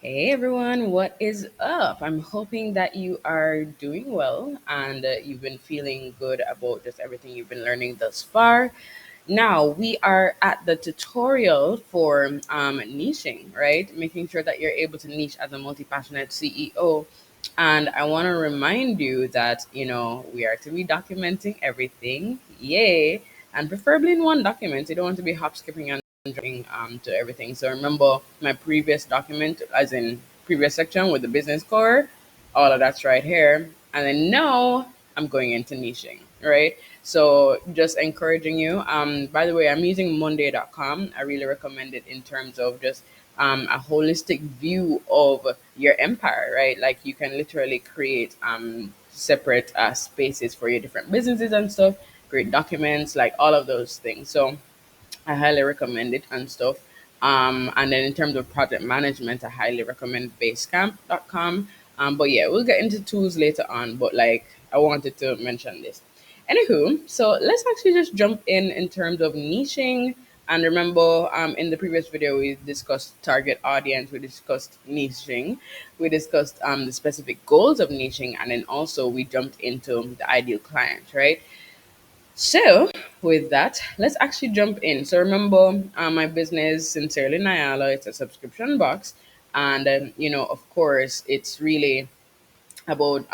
Hey everyone, what is up? I'm hoping that you are doing well and you've been feeling good about just everything you've been learning thus far. Now, we are at the tutorial for niching, right? Making sure that you're able to niche as a multi passionate CEO. And I want to remind you that, we are to be documenting everything. Yay. And preferably in one document. You don't want to be hop skipping and jumping to everything. So remember my previous document, as in previous section with the business core, all of that's right here. And then now I'm going into niching, right? So just encouraging you. By the way, I'm using Monday.com. I really recommend it in terms of just a holistic view of your empire, right? Like you can literally create separate spaces for your different businesses and stuff, create documents, like all of those things. So I highly recommend it and stuff. And then in terms of project management, I highly recommend basecamp.com. But yeah, we'll get into tools later on. But like, I wanted to mention this. Anywho, so let's actually just jump in terms of niching. And remember, in the previous video, we discussed target audience, we discussed niching, we discussed the specific goals of niching, and then also we jumped into the ideal client, right? So, with that, let's actually jump in. So, remember, my business, Sincerely Nyala, it's a subscription box. And, of course, it's really about,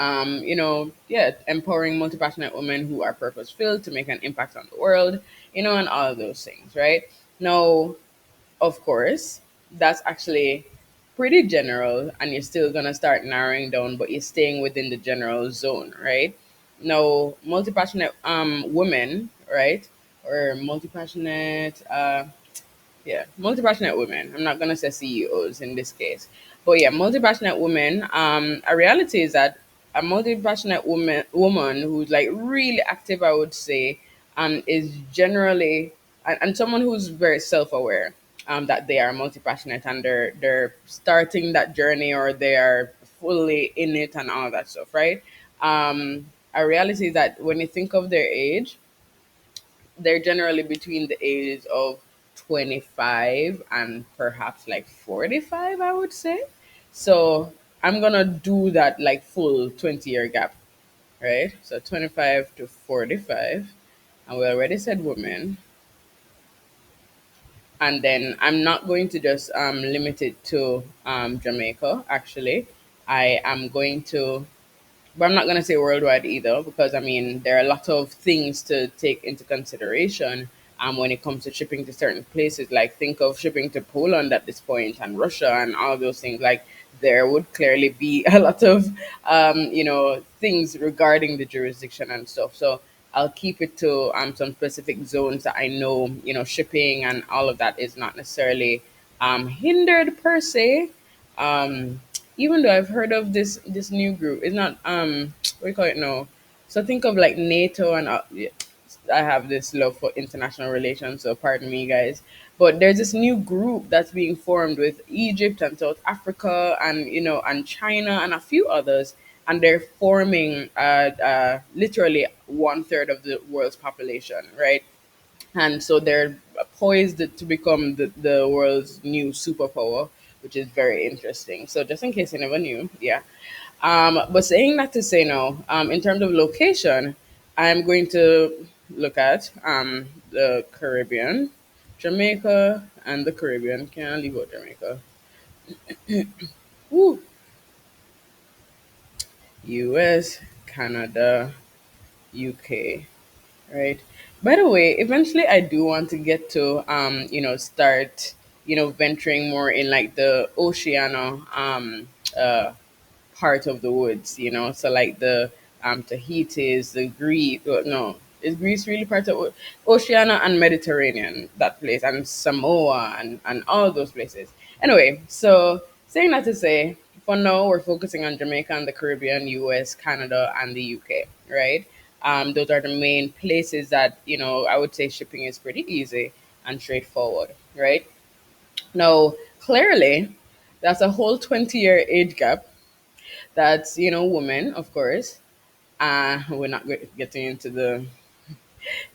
yeah, empowering multi passionate women who are purpose filled to make an impact on the world, and all of those things, right? Now, of course, that's actually pretty general, and you're still gonna start narrowing down, but you're staying within the general zone, right? Now, multi passionate women, right, or multi passionate yeah, multi-passionate women. I'm not gonna say CEOs in this case, but yeah, multi-passionate women. A reality is that a multi-passionate woman who's like really active, I would say, is generally and someone who's very self-aware. That they are multi-passionate and they're starting that journey or they are fully in it and all that stuff, right? A reality is that when you think of their age, they're generally between the ages of 25 and perhaps like 45, I would say. So I'm gonna do that like full 20-year gap, right? So 25 to 45, and we already said women. And then I'm not going to just limit it to Jamaica, actually. I am going to, but I'm not going to say worldwide either, because I mean, there are a lot of things to take into consideration when it comes to shipping to certain places. Like, think of shipping to Poland at this point and Russia and all those things. Like, there would clearly be a lot of, things regarding the jurisdiction and stuff. So I'll keep it to some specific zones that I know, shipping and all of that is not necessarily hindered per se. um Even though I've heard of this new group, it's not what do you call it? No, so think of like NATO and yeah, I have this love for international relations, so pardon me, guys. But there's this new group that's being formed with Egypt and South Africa and and China and a few others, and they're forming literally one third of the world's population, right? And so they're poised to become the world's new superpower, which is very interesting. So just in case you never knew, yeah. But saying that to say no, in terms of location, I'm going to look at the Caribbean, Jamaica, and the Caribbean. Can't leave out Jamaica. Woo. US, Canada, UK. Right. By the way, eventually I do want to get to start, venturing more in like the Oceania uh part of the woods, so like the Tahiti's, the Greece, no, is Greece really part of Oceania and Mediterranean, that place, and Samoa and all those places. Anyway, so saying that to say, for now we're focusing on Jamaica and the Caribbean, US, Canada, and the UK, right? Those are the main places that I would say shipping is pretty easy and straightforward, right? Now, clearly, that's a whole 20-year age gap. That's women, of course. We're not getting into the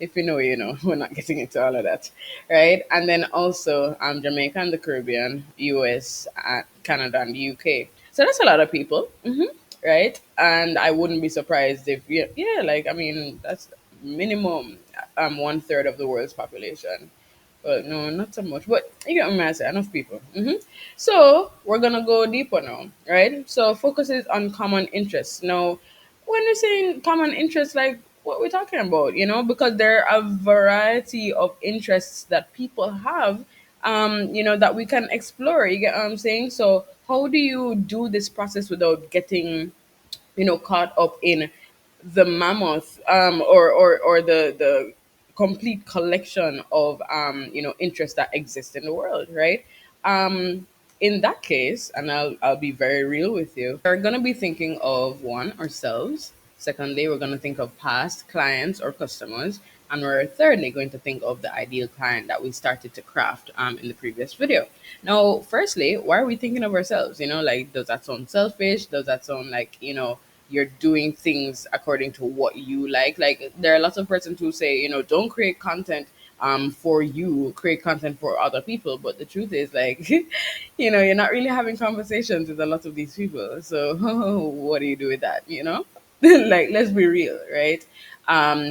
If you know, you know. We're not getting into all of that, right? And then also Jamaica and the Caribbean, US, Canada, and the UK. So that's a lot of people, right? And I wouldn't be surprised if, yeah, yeah, like I mean, that's minimum one third of the world's population. Well, no, not so much, but you get what I'm saying. Enough people. So we're gonna go deeper now, right? So focuses on common interests. Now, when you're saying common interests, like what we're talking about, because there are a variety of interests that people have, that we can explore. You get what I'm saying? So how do you do this process without getting caught up in the mammoth or the complete collection of interests that exist in the world, right? In that case, and I'll be very real with you, we're gonna be thinking of one, ourselves. Secondly, we're gonna think of past clients or customers, and we're thirdly going to think of the ideal client that we started to craft in the previous video. Now, firstly, why are we thinking of ourselves? Like, does that sound selfish? Does that sound like you're doing things according to what you like? Like, there are lots of persons who say, don't create content for you, create content for other people. But the truth is, like, you're not really having conversations with a lot of these people. So what do you do with that? Like, let's be real, right?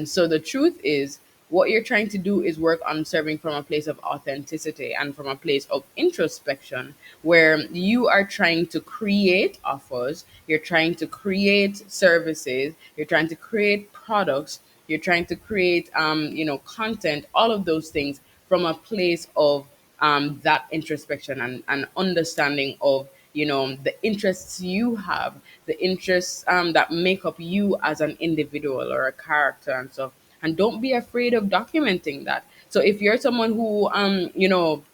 So the truth is, what you're trying to do is work on serving from a place of authenticity and from a place of introspection, where you are trying to create offers, you're trying to create services, you're trying to create products, you're trying to create content, all of those things from a place of that introspection and understanding of the interests you have, the interests that make up you as an individual or a character and stuff. And don't be afraid of documenting that. So if you're someone who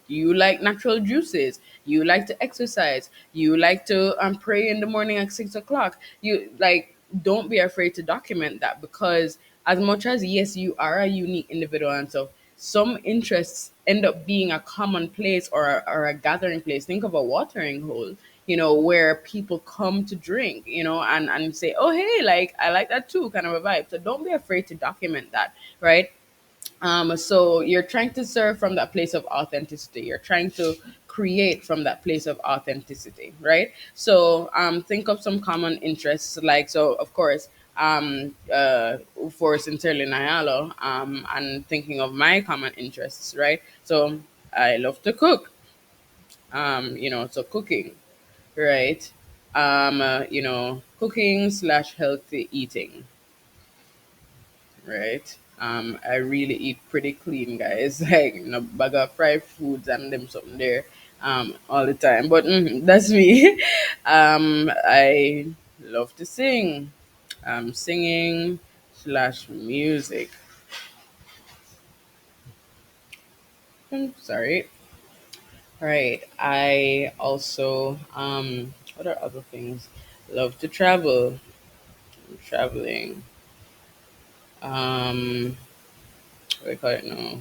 you like natural juices, you like to exercise, you like to pray in the morning at 6 o'clock, you like, don't be afraid to document that, because as much as, yes, you are a unique individual and so some interests end up being a common place or a gathering place. Think of a watering hole, where people come to drink, and say, oh, hey, like, I like that too, kind of a vibe. So don't be afraid to document that, right? So you're trying to serve from that place of authenticity. You're trying to create from that place of authenticity, right? So think of some common interests, like, so of course, for Sincerely Nayalo, and thinking of my common interests, right? So I love to cook, so cooking, right? Cooking slash healthy eating, right? I really eat pretty clean, guys. Like, bag of fried foods and them something there, all the time. But that's me. I love to sing. Singing slash music. Sorry. Right. I also what are other things? Love to travel. Traveling. What do I call it now?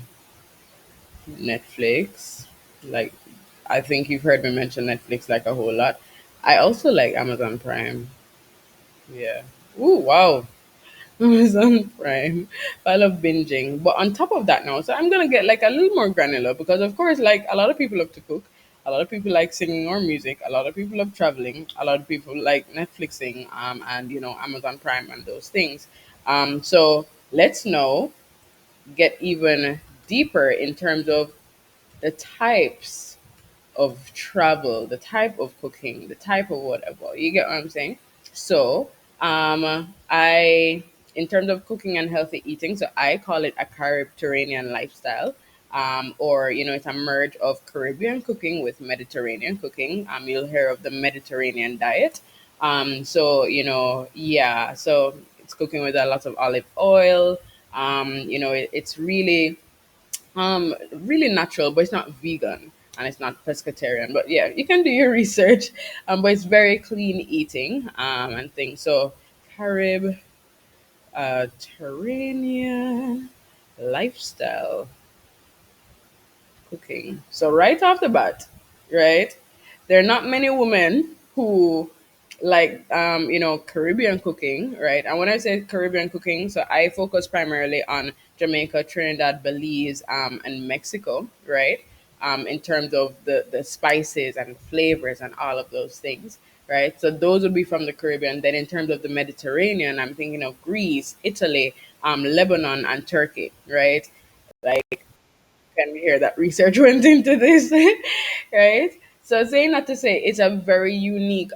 Netflix. Like, I think you've heard me mention Netflix like a whole lot. I also like Amazon Prime. Yeah. Ooh, wow. Amazon Prime. I love binging. But on top of that now, so I'm gonna get like a little more granular, because of course, like, a lot of people love to cook, a lot of people like singing or music, a lot of people love traveling, a lot of people like Netflixing, and Amazon Prime and those things. So let's now get even deeper in terms of the types of travel, the type of cooking, the type of whatever. You get what I'm saying? So, in terms of cooking and healthy eating, so I call it a Caribbean lifestyle. Or, it's a merge of Caribbean cooking with Mediterranean cooking. You'll hear of the Mediterranean diet. So, yeah, so it's cooking with a lot of olive oil. It's really natural, but it's not vegan and it's not pescatarian. But yeah, you can do your research. But it's very clean eating and things. So Carib Terranean lifestyle cooking. So right off the bat, right, there are not many women who like Caribbean cooking, right? And when I say Caribbean cooking, so I focus primarily on Jamaica, Trinidad, Belize, and Mexico, right? In terms of the spices and flavors and all of those things, right? So those would be from the Caribbean. Then in terms of the Mediterranean, I'm thinking of Greece, Italy, Lebanon, and Turkey, right? Like, can we hear that research went into this, right? So saying that to say, it's a very unique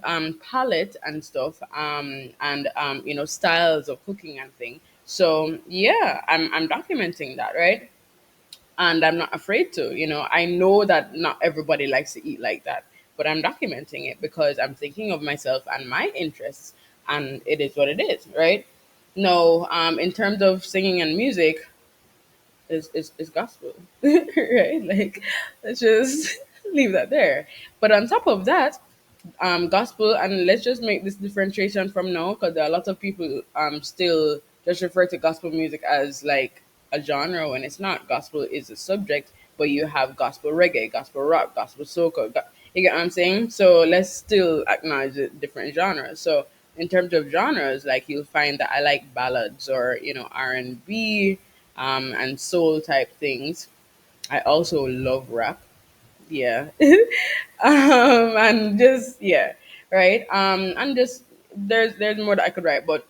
palette and stuff, and styles of cooking and thing. So yeah, I'm documenting that, right? And I'm not afraid to. I know that not everybody likes to eat like that, but I'm documenting it because I'm thinking of myself and my interests, and it is what it is, right? No, in terms of singing and music, is gospel, right? Like, let's just leave that there. But on top of that, gospel, and let's just make this differentiation from now, because there are a lot of people still just refer to gospel music as like a genre when it's not. Gospel is a subject, but you have gospel reggae, gospel rock, gospel soca. You get what I'm saying? So let's still acknowledge the different genres. So in terms of genres, like, you'll find that I like ballads, or R&B, and soul type things. I also love rap. Yeah. And just, yeah, right. And just, there's more that I could write, but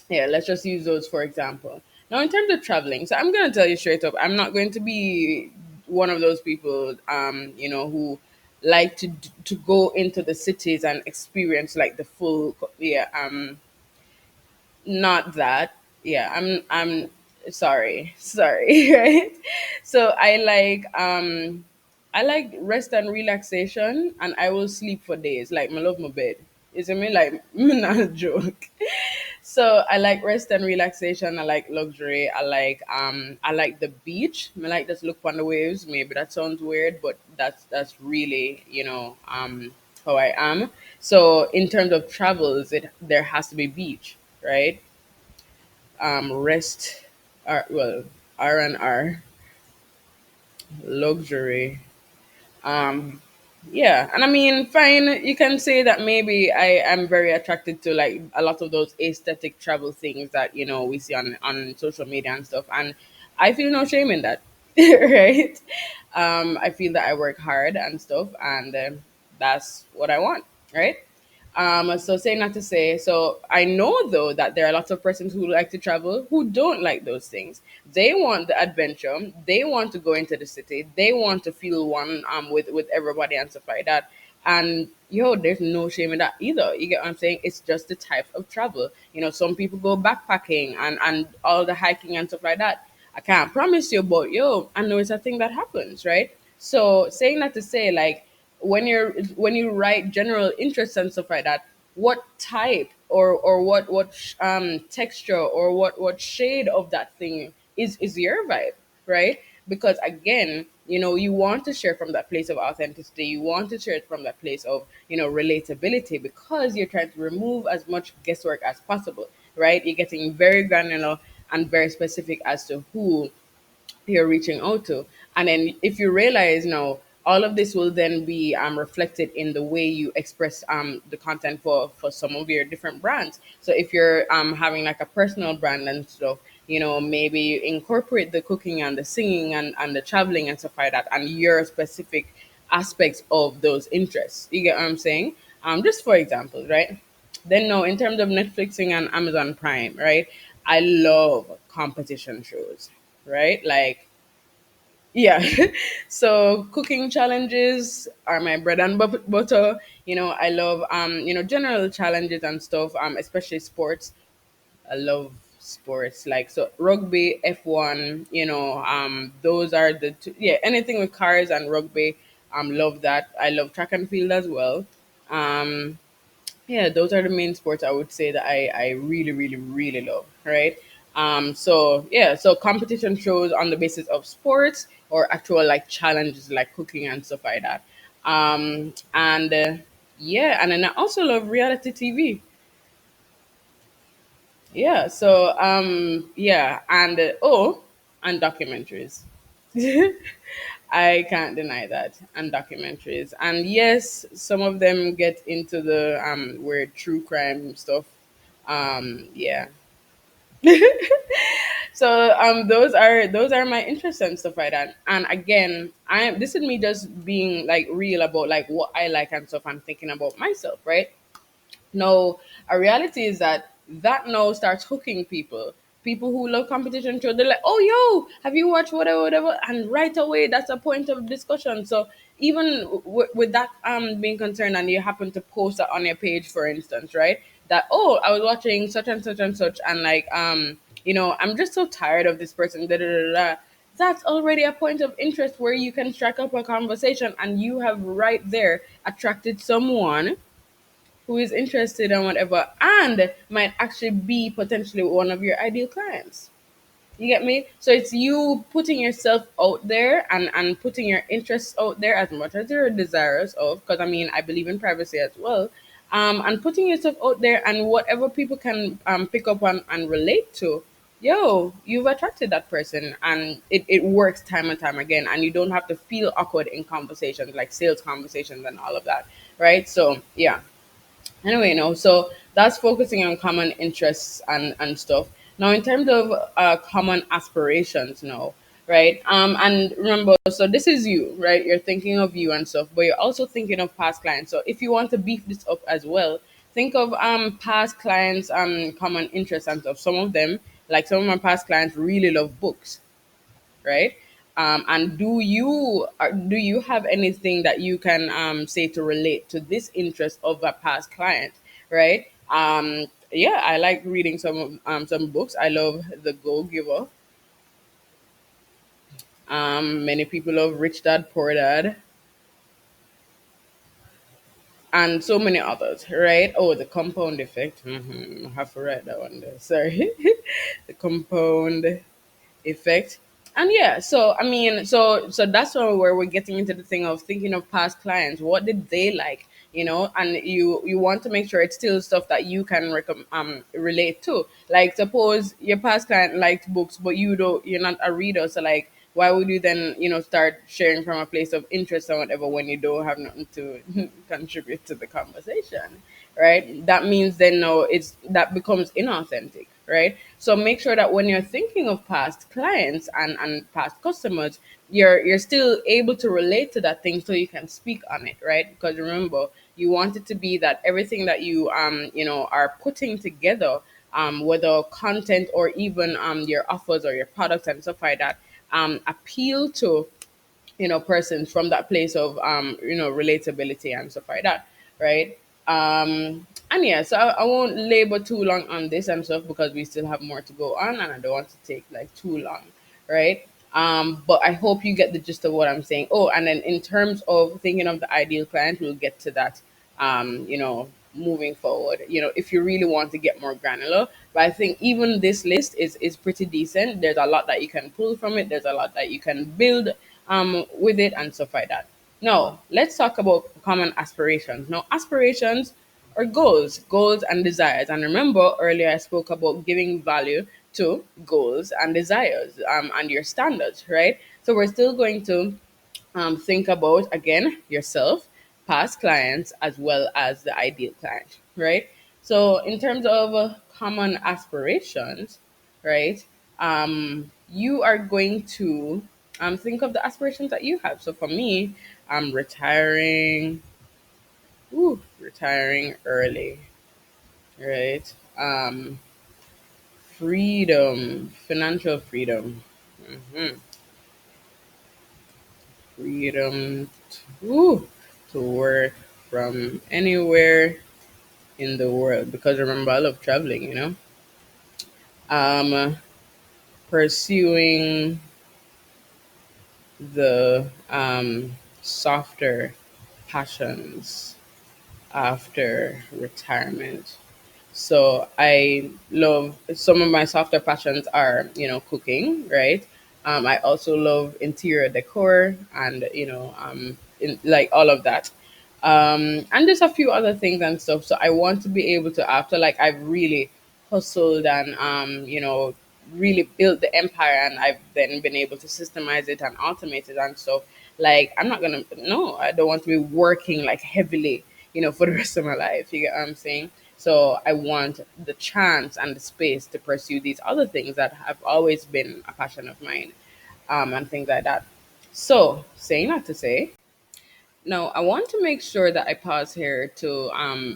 yeah, let's just use those for example. Now, in terms of traveling, so I'm gonna tell you straight up, I'm not going to be one of those people, who like to go into the cities and experience like the full, yeah, not that. Yeah, I'm sorry, right? So I like rest and relaxation, and I will sleep for days. Like, I love my bed. Is it me? Like, not a joke. So I like rest and relaxation. I like luxury. I like the beach. I like just look on the waves. Maybe that sounds weird, but that's really, how I am. So in terms of travels, there has to be beach, right? Rest, well, R&R, luxury. Um, yeah, and I mean, fine. You can say that maybe I am very attracted to like a lot of those aesthetic travel things that we see on social media and stuff, and I feel no shame in that, right? I feel that I work hard and stuff, and that's what I want, right? So saying that to say, so I know though that there are lots of persons who like to travel who don't like those things. They want the adventure. They want to go into the city. They want to feel one with everybody and stuff like that. And there's no shame in that either. You get what I'm saying? It's just the type of travel. Some people go backpacking and all the hiking and stuff like that. I can't promise you, but I know it's a thing that happens, right? So saying that to say, like, when you write general interests and stuff like that, what type or what texture or what shade of that thing is your vibe, right? Because again, you want to share from that place of authenticity. You want to share it from that place of relatability, because you're trying to remove as much guesswork as possible, right? You're getting very granular and very specific as to who you're reaching out to. And then if you realize now, all of this will then be reflected in the way you express the content for some of your different brands. So if you're having like a personal brand and stuff, maybe you incorporate the cooking and the singing and the traveling and stuff like that, and your specific aspects of those interests. You get what I'm saying? Just for example, right? Then no, in terms of Netflixing and Amazon Prime, right? I love competition shows, right? Like, yeah. So cooking challenges are my bread and butter. I love general challenges and stuff, especially sports. I love sports, like, so rugby, F1, those are the two. Yeah, anything with cars and rugby, love that. I love track and field as well. Um yeah, those are the main sports I would say that I really, really, really love, right? So yeah, so competition shows on the basis of sports or actual like challenges like cooking and stuff like that. And yeah, and then I also love reality TV. Yeah, so yeah, and and documentaries. I can't deny that. And documentaries. And yes, some of them get into the weird true crime stuff. Yeah. So those are my interests and stuff like that. And again, I am this is me just being like real about like what I like and stuff. I'm thinking about myself, right? No, a reality is that that now starts hooking people. People who love competition show, they're like, "Oh, yo, have you watched whatever, whatever?" And right away, that's a point of discussion. So even with that being concerned, and you happen to post that on your page, for instance, right? That, oh, I was watching such and such and such, and like I'm just so tired of this person. Da, da, da, da. That's already a point of interest where you can strike up a conversation, and you have right there attracted someone who is interested in whatever and might actually be potentially one of your ideal clients. You get me? So it's you putting yourself out there and putting your interests out there as much as you're desirous of, because I mean, I believe in privacy as well. And putting yourself out there and whatever people can pick up on and relate to, yo, you've attracted that person, and it works time and time again. And you don't have to feel awkward in conversations like sales conversations and all of that, right? So, yeah. Anyway, so that's focusing on common interests and stuff. Now, in terms of common aspirations, now, right? And remember, so this is you, right? You're thinking of you and stuff, but you're also thinking of past clients. So if you want to beef this up as well, think of past clients common interests and stuff. Some of them, like some of my past clients, really love books, right? And do you have anything that you can say to relate to this interest of a past client, right? Yeah, I like reading some books. I love The Go Giver. Many people love Rich Dad Poor Dad, and so many others, right? Oh, The Compound Effect. I have to write that one there. Sorry, The Compound Effect. And yeah, so I mean, so that's where we're getting into the thing of thinking of past clients. What did they like? And you want to make sure it's still stuff that you can relate to. Like, suppose your past client liked books, but you're not a reader, so like, why would you then start sharing from a place of interest or whatever when you don't have nothing to contribute to the conversation, right? That means then no, that becomes inauthentic, right? So make sure that when you're thinking of past clients and past customers, you're still able to relate to that thing so you can speak on it, right? Because remember, you want it to be that everything that you are putting together, whether content or even your offers or your products and stuff like that, appeal to persons from that place of relatability and stuff like that, right? And yeah, so I won't labor too long on this and stuff because we still have more to go on, and I don't want to take like too long, right? But I hope you get the gist of what I'm saying. Oh, and then in terms of thinking of the ideal client, we'll get to that moving forward, if you really want to get more granular. But I think even this list is pretty decent. There's a lot that you can pull from it. There's a lot that you can build with it and stuff like that. Now, let's talk about common aspirations. Now, aspirations are goals and desires. And remember, earlier I spoke about giving value to goals and desires and your standards, right? So we're still going to think about again yourself, past clients, as well as the ideal client, right? So in terms of common aspirations, right? You are going to think of the aspirations that you have. So for me, I'm retiring early, right? Freedom, financial freedom. Mhm. Freedom to work from anywhere in the world, because remember, I love traveling, um pursuing the softer passions after retirement. So I love some of my softer passions are, cooking, right? I also love interior decor and, like all of that. And just a few other things and stuff. So I want to be able to, after like I've really hustled and, really built the empire, and I've then been able to systemize it and automate it and stuff. Like, I'm not gonna, no, I don't want to be working like heavily, for the rest of my life. You get what I'm saying? So I want the chance and the space to pursue these other things that have always been a passion of mine, and things like that. So, saying that to say, now, I want to make sure that I pause here to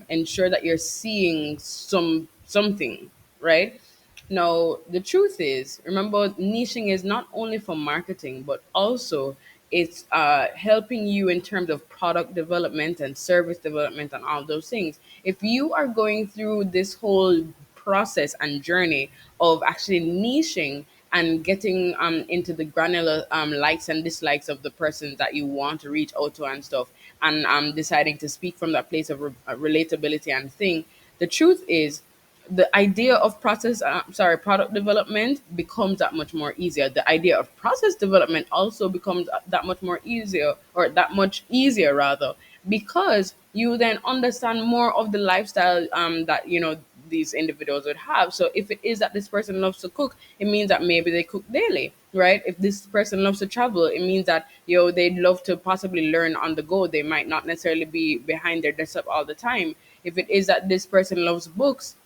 ensure that you're seeing something, right? Now, the truth is, remember, niching is not only for marketing, but also it's helping you in terms of product development and service development and all those things. If you are going through this whole process and journey of actually niching and getting into the granular likes and dislikes of the person that you want to reach out to and stuff, and deciding to speak from that place of relatability and thing, the truth is the idea of product development becomes that much more easier. The idea of process development also becomes that much more easier, or that much easier rather, because you then understand more of the lifestyle that these individuals would have. So if it is that this person loves to cook, it means that maybe they cook daily, right? If this person loves to travel, it means that they'd love to possibly learn on the go. They might not necessarily be behind their desktop all the time. If it is that this person loves books,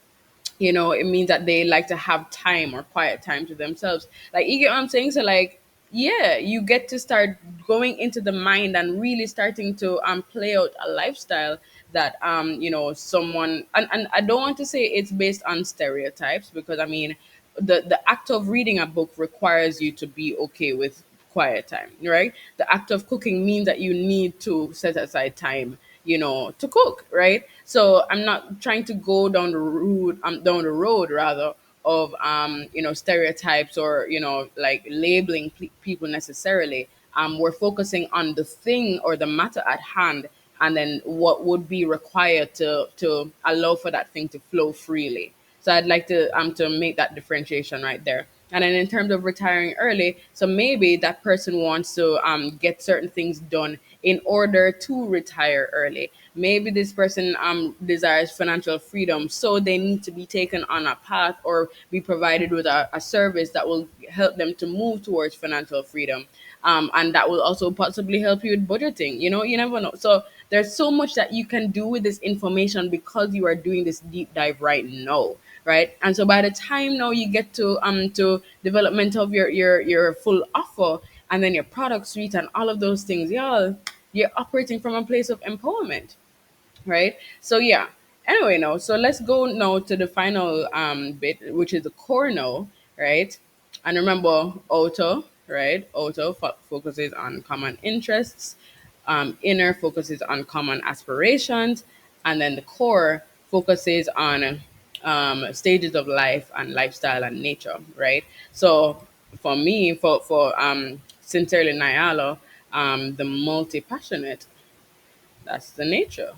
it means that they like to have time or quiet time to themselves. Like, you get what I'm saying? So, like, yeah, you get to start going into the mind and really starting to play out a lifestyle that someone, and I don't want to say it's based on stereotypes, because I mean the act of reading a book requires you to be okay with quiet time, right? The act of cooking means that you need to set aside time, to cook, right? So I'm not trying to go down the road rather of stereotypes, or like labeling people necessarily. We're focusing on the thing or the matter at hand, and then what would be required to allow for that thing to flow freely. So I'd like to make that differentiation right there. And then in terms of retiring early, so maybe that person wants to get certain things done in order to retire early. Maybe this person desires financial freedom, so they need to be taken on a path or be provided with a service that will help them to move towards financial freedom. And that will also possibly help you with budgeting. You never know. So there's so much that you can do with this information because you are doing this deep dive right now, right? And so by the time now you get to development of your full offer, and then your product suite and all of those things, y'all, you're operating from a place of empowerment, right? So yeah. Anyway, no. So let's go now to the final bit, which is the core no, right? And remember, auto focuses on common interests, inner focuses on common aspirations, and then the core focuses on stages of life and lifestyle and nature, right? So for me, for sincerely Nyala, the multi passionate, that's the nature,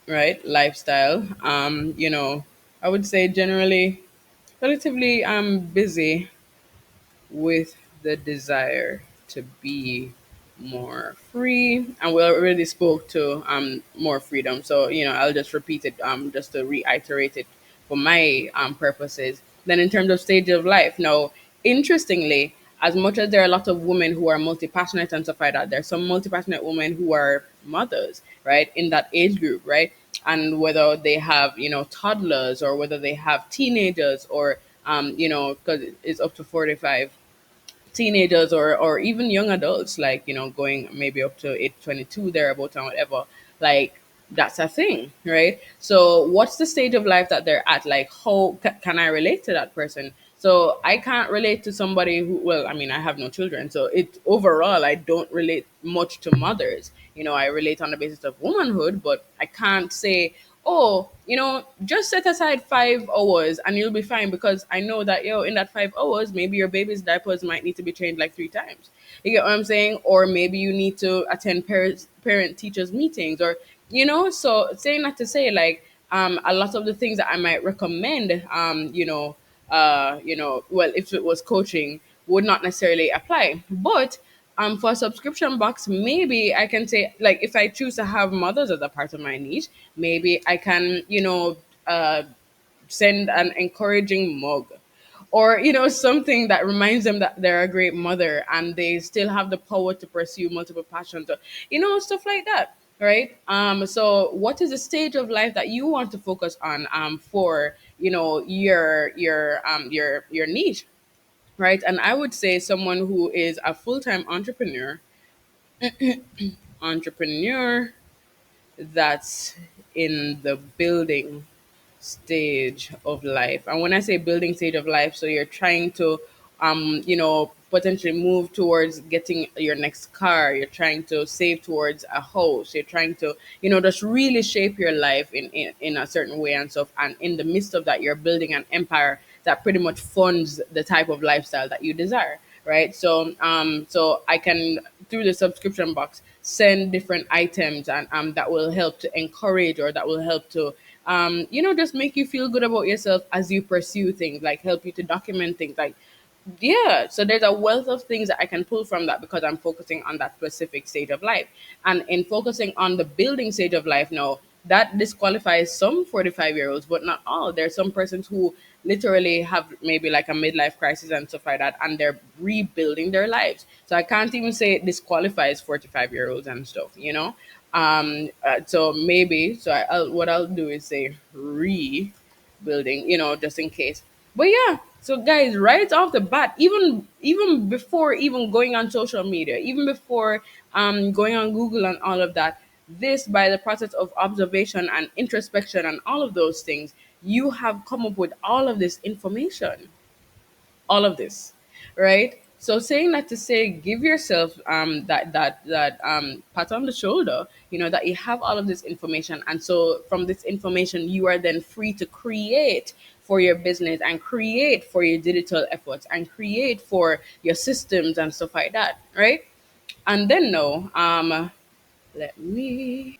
right? Lifestyle. I would say generally relatively busy with the desire to be more free. And we already spoke to more freedom. So, I'll just repeat it just to reiterate it for my purposes. Then in terms of stage of life, now interestingly, as much as there are a lot of women who are multi-passionate and stuff like that, there's some multi-passionate women who are mothers, right, in that age group, right? And whether they have, toddlers, or whether they have teenagers, or because it's up to 45, teenagers, or even young adults, like going maybe up to 822 thereabout and whatever, like that's a thing, right? So what's the stage of life that they're at? Like, how can I relate to that person? So I can't relate to somebody who, well, I mean, I have no children, so it overall I don't relate much to mothers. I relate on the basis of womanhood, but I can't say, oh, just set aside 5 hours and you'll be fine, because I know that, in that 5 hours, maybe your baby's diapers might need to be changed like 3 times. You get what I'm saying? Or maybe you need to attend parent teachers meetings, or, so saying that to say, like, a lot of the things that I might recommend, well, if it was coaching, would not necessarily apply. But for a subscription box, maybe I can say, like, if I choose to have mothers as a part of my niche, maybe I can, send an encouraging mug, or something that reminds them that they're a great mother and they still have the power to pursue multiple passions, or stuff like that. right? So what is the stage of life that you want to focus on for your niche, right? And I would say someone who is a full-time entrepreneur that's in the building stage of life. And when I say building stage of life, so you're trying to, potentially move towards getting your next car. You're trying to save towards a house. You're trying to, just really shape your life in a certain way and stuff. And in the midst of that, you're building an empire that pretty much funds the type of lifestyle that you desire, right? So I can, through the subscription box, send different items and that will help to encourage, or that will help to just make you feel good about yourself as you pursue things, like help you to document things, like, yeah. So there's a wealth of things that I can pull from that because I'm focusing on that specific stage of life. And in focusing on the building stage of life now, that disqualifies some 45-year-olds, but not all. There's some persons who literally have maybe like a midlife crisis and stuff like that, and they're rebuilding their lives. So I can't even say it disqualifies 45-year-olds and stuff. So maybe, so what I'll do is say rebuilding, just in case. But yeah, so guys, right off the bat, even before even going on social media, even before going on Google and all of that, this, by the process of observation and introspection and all of those things, you have come up with all of this information, all of this, right? So saying that to say, give yourself that pat on the shoulder, that you have all of this information, and so from this information, you are then free to create for your business, and create for your digital efforts, and create for your systems and stuff like that, right? And then no, let me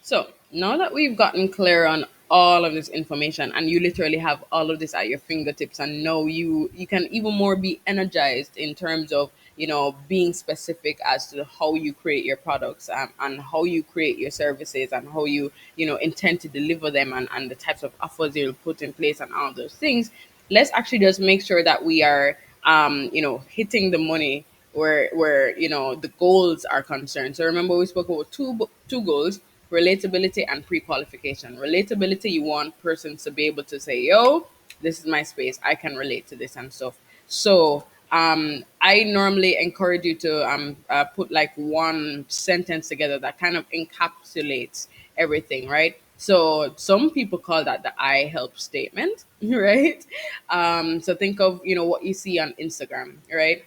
so now that we've gotten clear on all of this information, and you literally have all of this at your fingertips, and know you can even more be energized in terms of being specific as to how you create your products, and how you create your services, and how you intend to deliver them, and the types of offers you'll put in place and all those things. Let's actually just make sure that we are hitting the money where the goals are concerned. So remember, we spoke about two goals: relatability and pre-qualification. Relatability, you want persons to be able to say, yo, this is my space, I can relate to this and stuff. So I normally encourage you to put like one sentence together that kind of encapsulates everything, right? So some people call that the I help statement, right? So think of what you see on Instagram, right?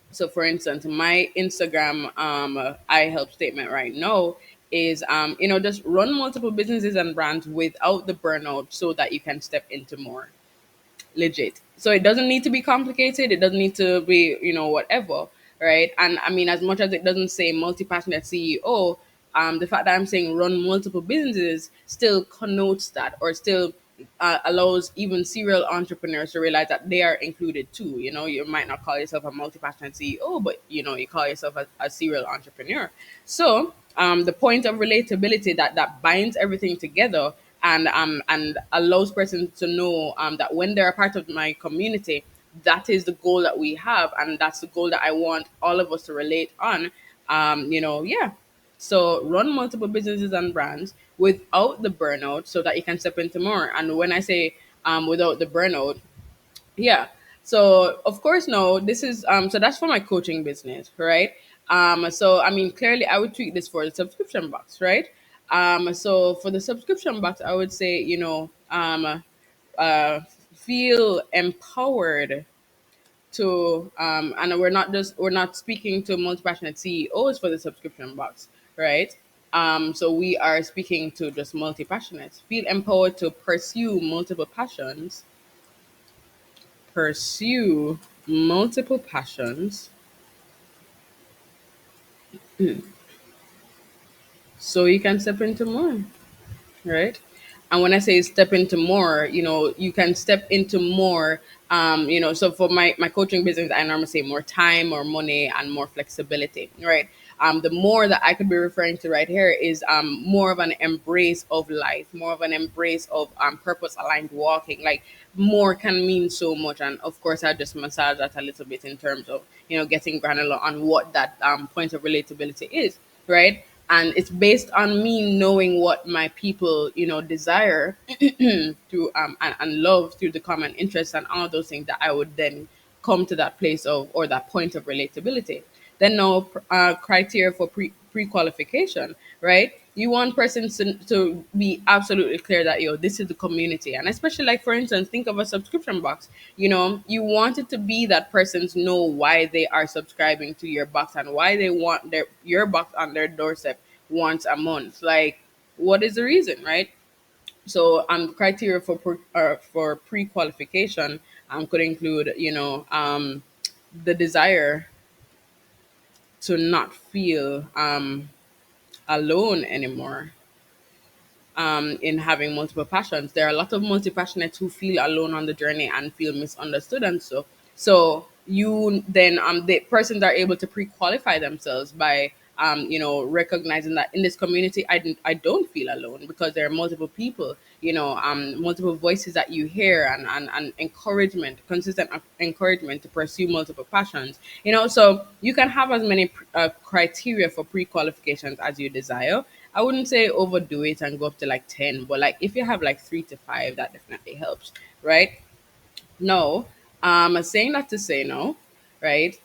So for instance, my Instagram I help statement right now is just run multiple businesses and brands without the burnout, so that you can step into more. Legit. So it doesn't need to be complicated. It doesn't need to be, whatever, right? And I mean, as much as it doesn't say multi-passionate CEO, the fact that I'm saying run multiple businesses still connotes that, or still allows even serial entrepreneurs to realize that they are included too. You might not call yourself a multi-passionate CEO, but you call yourself a serial entrepreneur. So the point of relatability, that binds everything together, and allows persons to know that when they're a part of my community, that is the goal that we have, and that's the goal that I want all of us to relate on. Yeah. So run multiple businesses and brands without the burnout, so that you can step into more. And when I say without the burnout, yeah. So of course, no, this is so that's for my coaching business, right? So I mean, clearly I would tweak this for the subscription box, right? So for the subscription box, I would say, uh feel empowered to and we're not speaking to multi-passionate CEOs for the subscription box, right? So we are speaking to just multi-passionates. Feel empowered to pursue multiple passions, so you can step into more, right? And when I say step into more, you can step into more. So for my coaching business, I normally say more time, more money, and more flexibility, right? The more that I could be referring to right here is more of an embrace of life, more of an embrace of purpose aligned walking. Like, more can mean so much, and of course, I just massage that a little bit in terms of getting granular on what that point of relatability is, right? and it's based on me knowing what my people, desire through and love through the common interests and all those things, that I would then come to that place of, or that point of relatability. Then no criteria for pre-qualification, right? You want persons to be absolutely clear that, this is the community. And especially, like, for instance, think of a subscription box. You want it to be that persons know why they are subscribing to your box and why they want your box on their doorstep once a month. Like, what is the reason, right? So criteria for pre-qualification could include, the desire to not feel alone anymore, in having multiple passions. There are a lot of multi-passionates who feel alone on the journey and feel misunderstood and stuff. So you then the persons are able to pre-qualify themselves by recognizing that in this community, I don't feel alone, because there are multiple people, multiple voices that you hear, and encouragement, consistent encouragement to pursue multiple passions. So you can have as many criteria for pre-qualifications as you desire. I wouldn't say overdo it and go up to like 10, but like if you have like 3 to 5, that definitely helps, right? No, saying that to say no, right?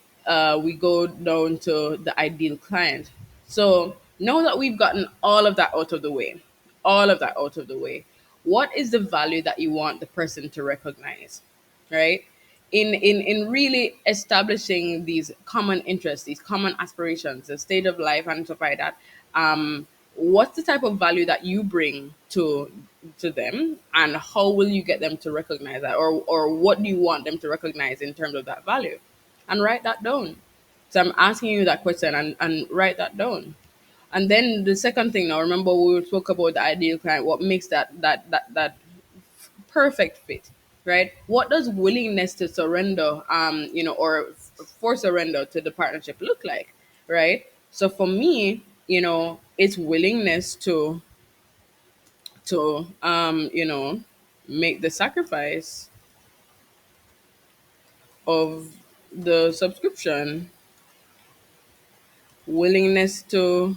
We go down to the ideal client. So now that we've gotten all of that out of the way, all of that out of the way, what is the value that you want the person to recognize, right? In really establishing these common interests, these common aspirations, the state of life and stuff like that. What's the type of value that you bring to them, and how will you get them to recognize that, or what do you want them to recognize in terms of that value, and write that down. So I'm asking you that question, and write that down. And then the second thing, now remember we spoke about the ideal client, what makes that perfect fit, right? What does willingness to surrender, or for surrender to the partnership look like, right? So for me, it's willingness to make the sacrifice of the subscription, willingness to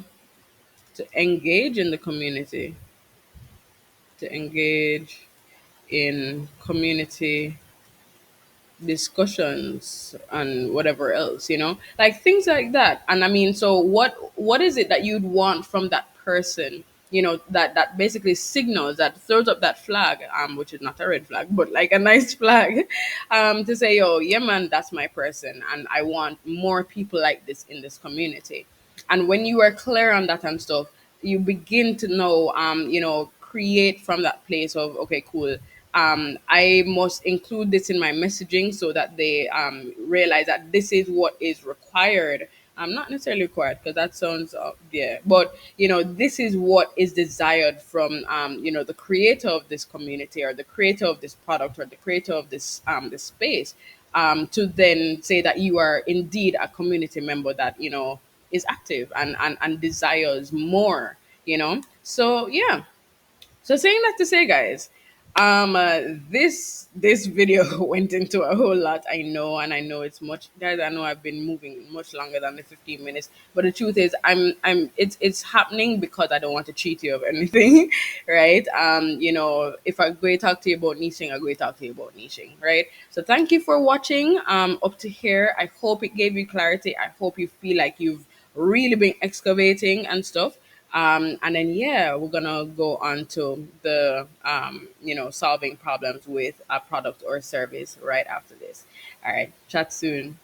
engage in the community, to engage in community discussions and whatever else, like things like that. And I mean, so what is it that you'd want from that person, that basically signals, that throws up that flag, which is not a red flag, but like a nice flag, to say, oh yeah man, that's my person, and I want more people like this in this community. And when you are clear on that and stuff, you begin to know, create from that place of, okay, cool, I must include this in my messaging so that they realize that this is what is required. Not necessarily required, because that sounds, yeah, but this is what is desired from, the creator of this community, or the creator of this product, or the creator of this space, to then say that you are indeed a community member that is active and desires more. So yeah, so saying that to say, guys, this video went into a whole lot. I know, and I know it's much, guys. I know I've been moving much longer than the 15 minutes, but the truth is, it's happening because I don't want to cheat you of anything, right? If I go to talk to you about niching, I go to talk to you about niching, right? So thank you for watching up to here. I hope it gave you clarity. I hope you feel like you've really been excavating and stuff. And then yeah, we're gonna go on to the solving problems with a product or service right after this. All right, chat soon.